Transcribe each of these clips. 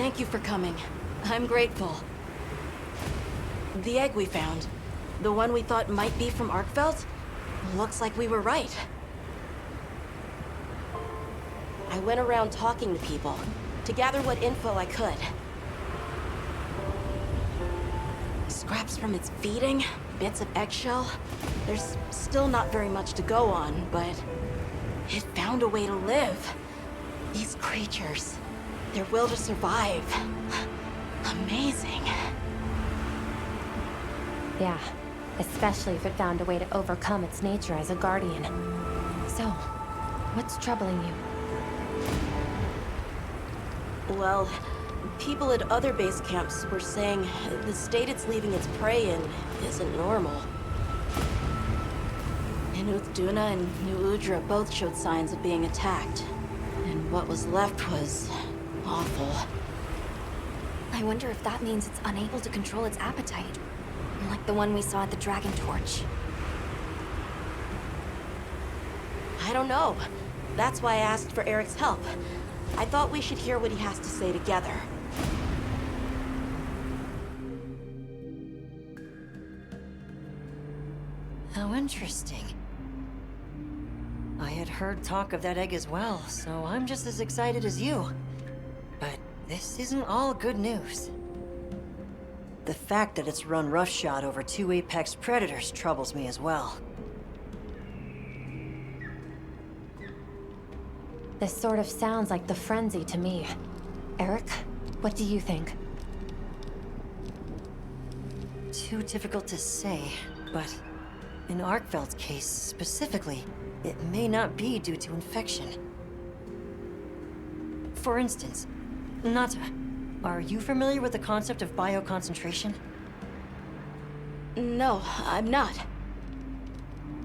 Thank you for coming. I'm grateful. The egg we found, the one we thought might be from Arkveld, looks like we were right. I went around talking to people to gather what info I could. Scraps from its feeding, bits of eggshell. There's still not very much to go on, but it found a way to live. These creatures, their will to survive. Amazing. Yeah, especially if it found a way to overcome its nature as a guardian. So, what's troubling you? Well, people at other base camps were saying the state it's leaving its prey in isn't normal. Duna and New Udra both showed signs of being attacked. And what was left was awful. I wonder if that means it's unable to control its appetite. Like the one we saw at the Dragon Torch. I don't know. That's why I asked for Eric's help. I thought we should hear what he has to say together. How interesting. I had heard talk of that egg as well, so I'm just as excited as you. But this isn't all good news. The fact that it's run roughshod over 2 apex predators troubles me as well. This sort of sounds like the frenzy to me. Eric, what do you think? Too difficult to say, but in Arkveld's case specifically, it may not be due to infection. For instance, Nata, are you familiar with the concept of bioconcentration? No, I'm not.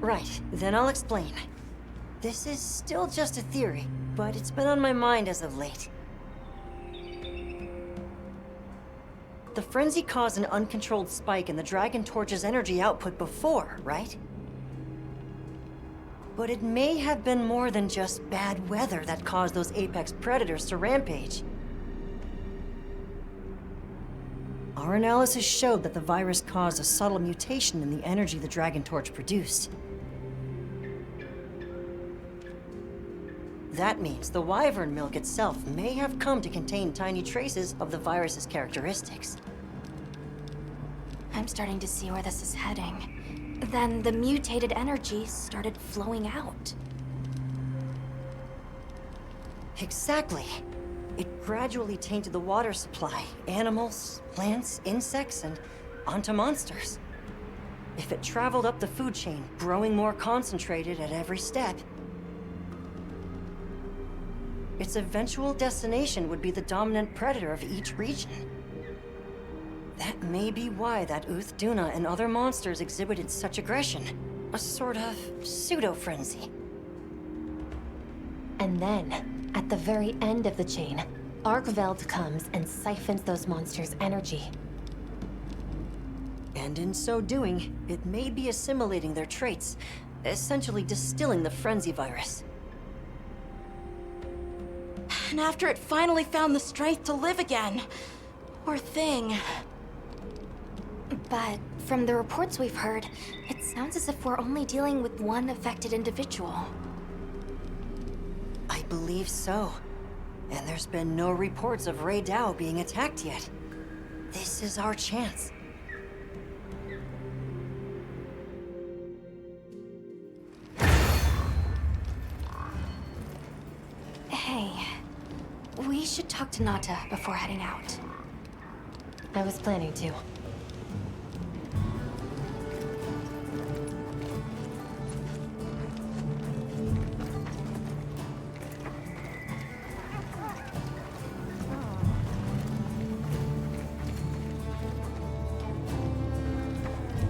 Right, then I'll explain. This is still just a theory, but it's been on my mind as of late. The frenzy caused an uncontrolled spike in the Dragon Torch's energy output before, right? But it may have been more than just bad weather that caused those apex predators to rampage. Our analysis showed that the virus caused a subtle mutation in the energy the Dragon Torch produced. That means the wyvern milk itself may have come to contain tiny traces of the virus's characteristics. I'm starting to see where this is heading. Then the mutated energy started flowing out. Exactly. It gradually tainted the water supply, animals, plants, insects, and onto monsters. If it traveled up the food chain, growing more concentrated at every step, its eventual destination would be the dominant predator of each region. That may be why that Duna and other monsters exhibited such aggression. A sort of pseudo-frenzy. And then, at the very end of the chain, Arkveld comes and siphons those monsters' energy. And in so doing, it may be assimilating their traits, essentially distilling the frenzy virus. And after it finally found the strength to live again. Poor thing. But from the reports we've heard, it sounds as if we're only dealing with one affected individual. I believe so. And there's been no reports of Ray Dow being attacked yet. This is our chance. Hey, we should talk to Nata before heading out. I was planning to.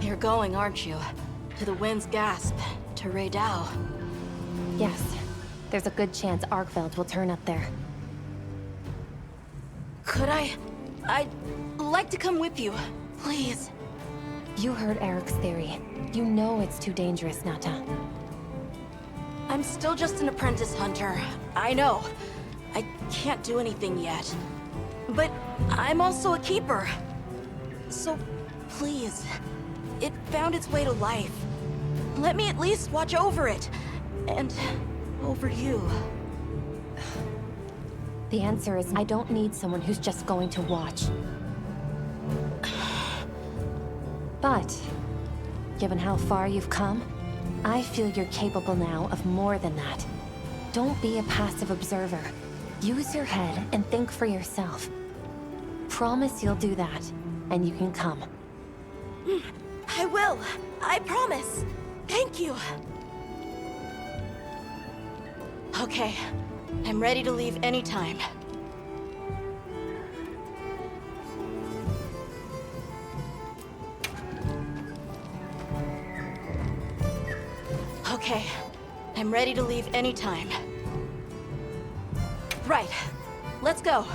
You're going, aren't you? To the Wind's Gasp, to Ray Dow. Yes, there's a good chance Arkveld will turn up there. Could I'd like to come with you, please. You heard Eric's theory. You know it's too dangerous, Nata. I'm still just an apprentice hunter. I know. I can't do anything yet. but I'm also a keeper. So, please, it found its way to life. Let me at least watch over it. And over you. The answer is I don't need someone who's just going to watch. But, given how far you've come, I feel you're capable now of more than that. Don't be a passive observer. Use your head and think for yourself. Promise you'll do that, and you can come. I will. I promise. Thank you. Okay. I'm ready to leave anytime. Okay. I'm ready to leave anytime. Right. Let's go.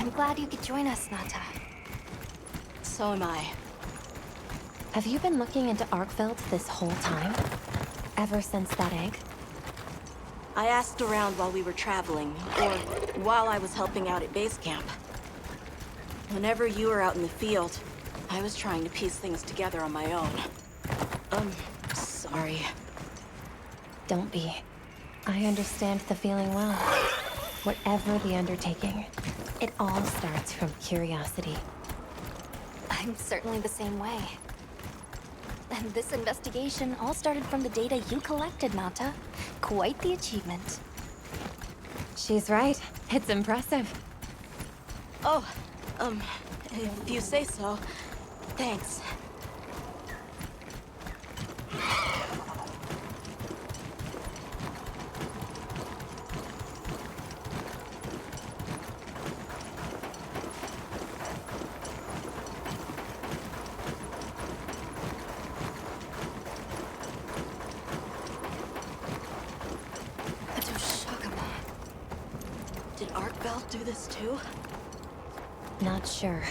I'm glad you could join us, Nata. So am I. Have you been looking into Arkveld this whole time? Ever since that egg? I asked around while we were traveling, or while I was helping out at base camp. Whenever you were out in the field, I was trying to piece things together on my own. Sorry. Don't be. I understand the feeling well. Whatever the undertaking, it all starts from curiosity. I'm certainly the same way. And this investigation all started from the data you collected, Nata. Quite the achievement. She's right. It's impressive. Oh, if you say so. Thanks. Did Arkveld do this too? Not sure.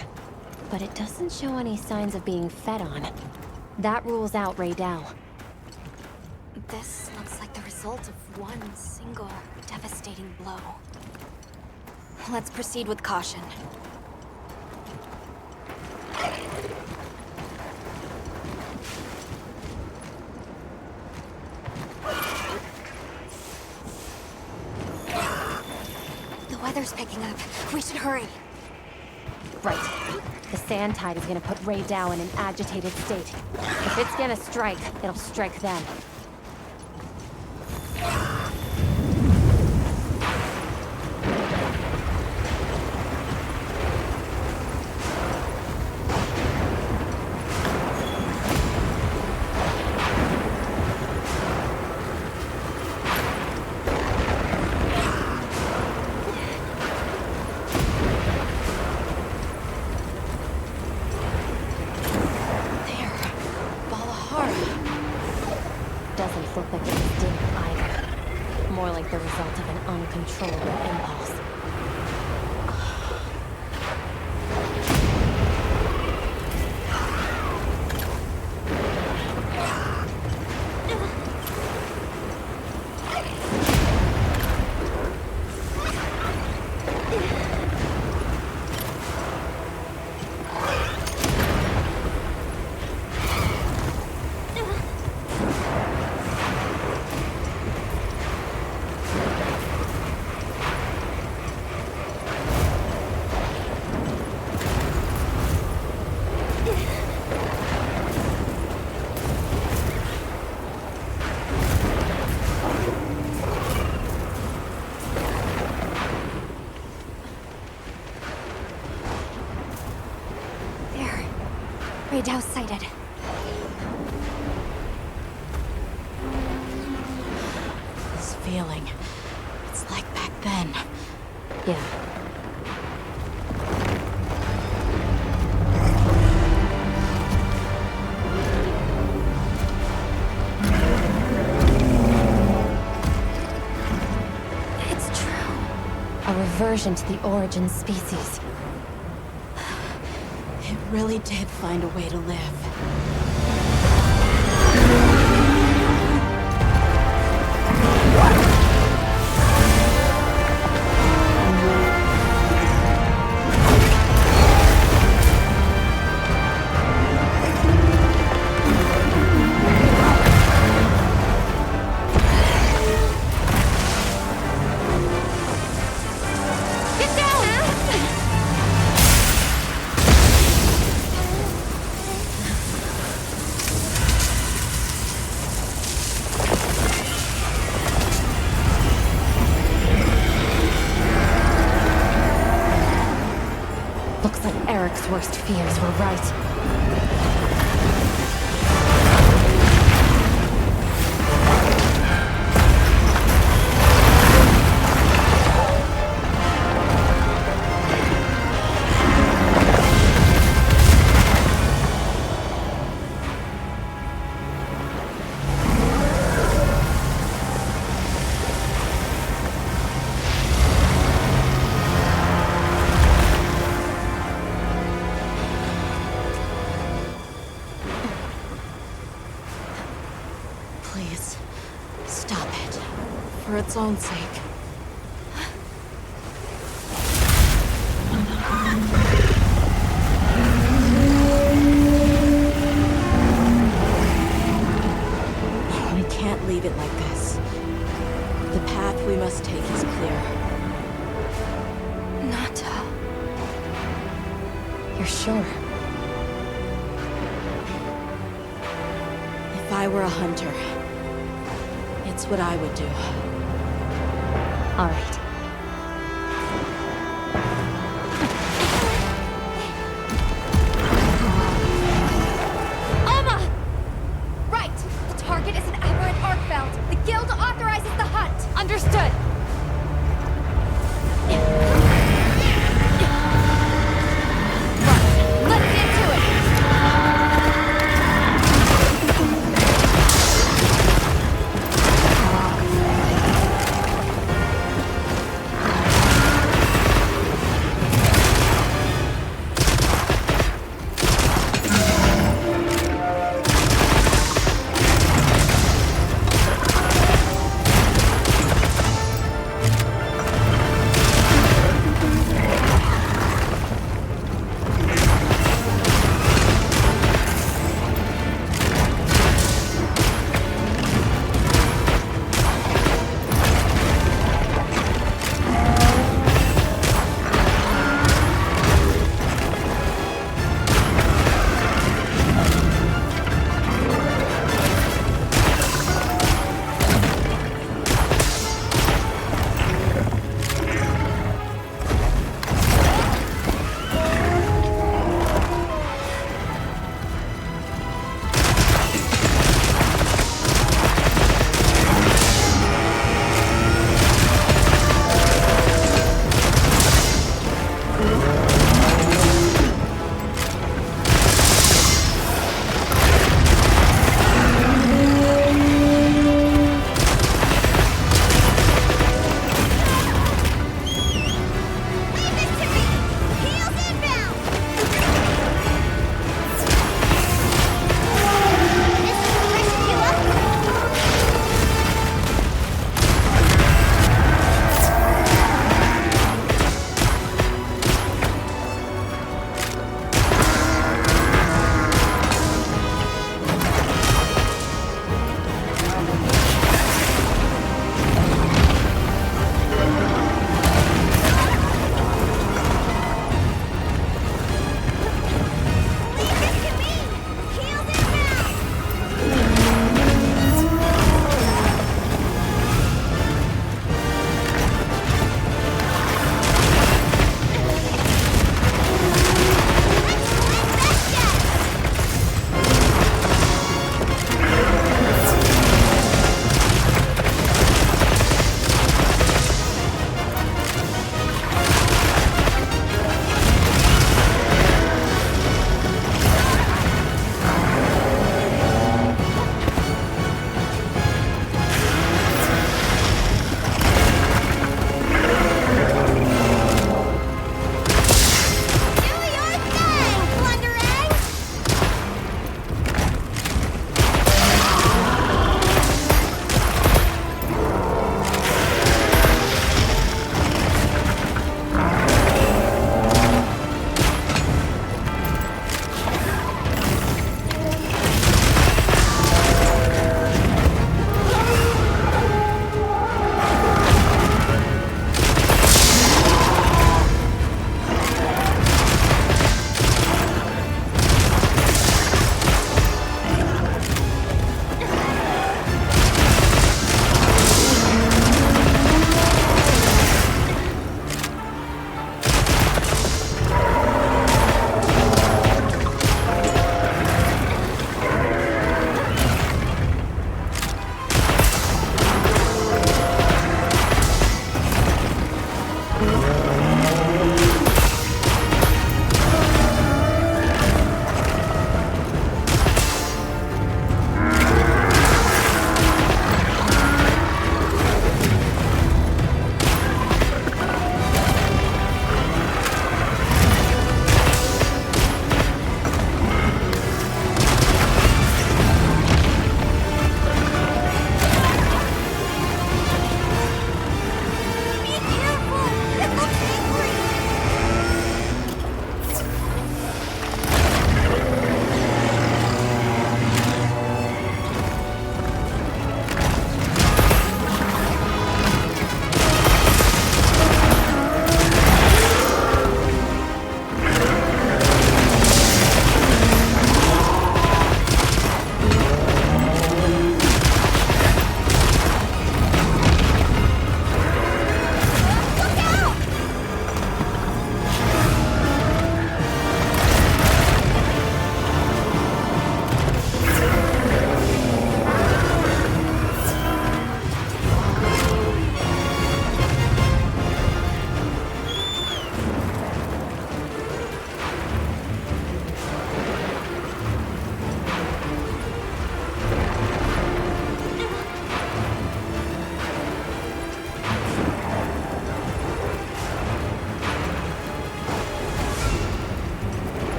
But it doesn't show any signs of being fed on. That rules out Ray Dow. This looks like the result of one single devastating blow. Let's proceed with caution. The weather's picking up. We should hurry. Right. The sand tide is gonna put Ray Dow in an agitated state. If it's gonna strike, it'll strike them. Doesn't look like it was dinner either. More like the result of an uncontrollable impulse. Ray Dow sighted. This feeling. It's like back then. Yeah. reversion to the origin species. It really did find a way to live. Looks like Eric's worst fears were right. Please, stop it. For its own sake. We can't leave it like this. The path we must take is clear. Nata. You're sure? If I were a hunter, it's what I would do. All right. Alma! Right! The target is an aberrant Arkveld. The guild authorizes the hunt. Understood! Let's get to it!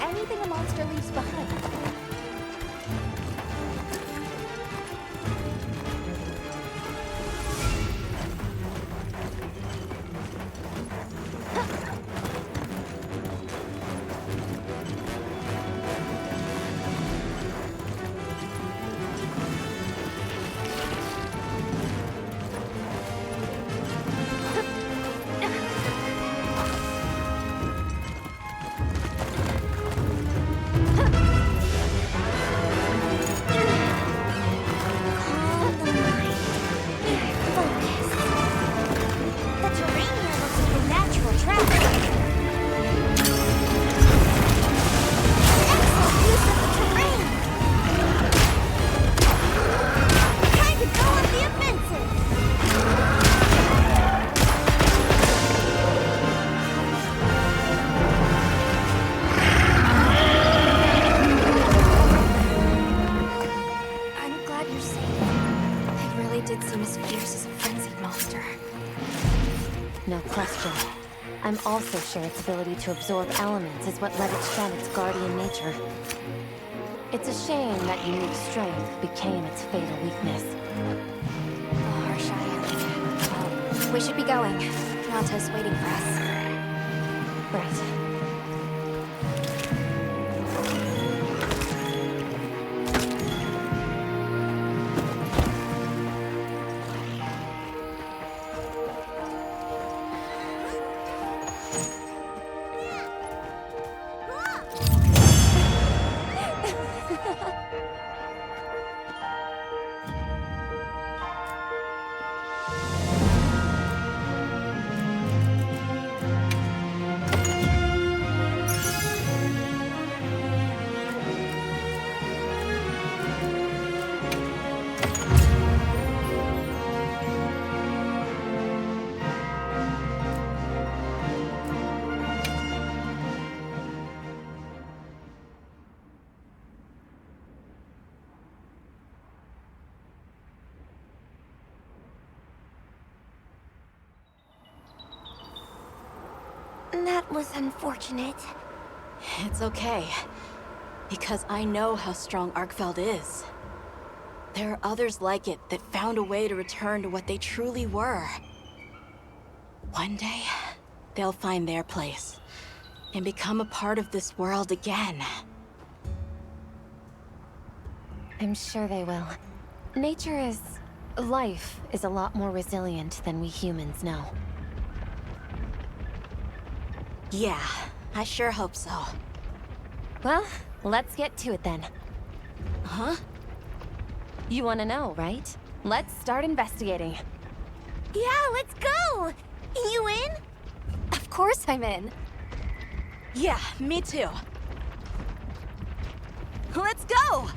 anything a monster leaves behind. No question. I'm also sure its ability to absorb elements is what let it shed its guardian nature. It's a shame that unique strength became its fatal weakness. Oh, harsh irony. Well, we should be going. Nata's waiting for us. Right. That was unfortunate. It's okay. Because I know how strong Arkveld is. There are others like it that found a way to return to what they truly were. One day, they'll find their place. And become a part of this world again. I'm sure they will. Life is a lot more resilient than we humans know. Yeah, I sure hope so. Well, let's get to it then. Huh? You want to know, right? Let's start investigating. Yeah, let's go! You in? Of course I'm in. Yeah, me too. Let's go!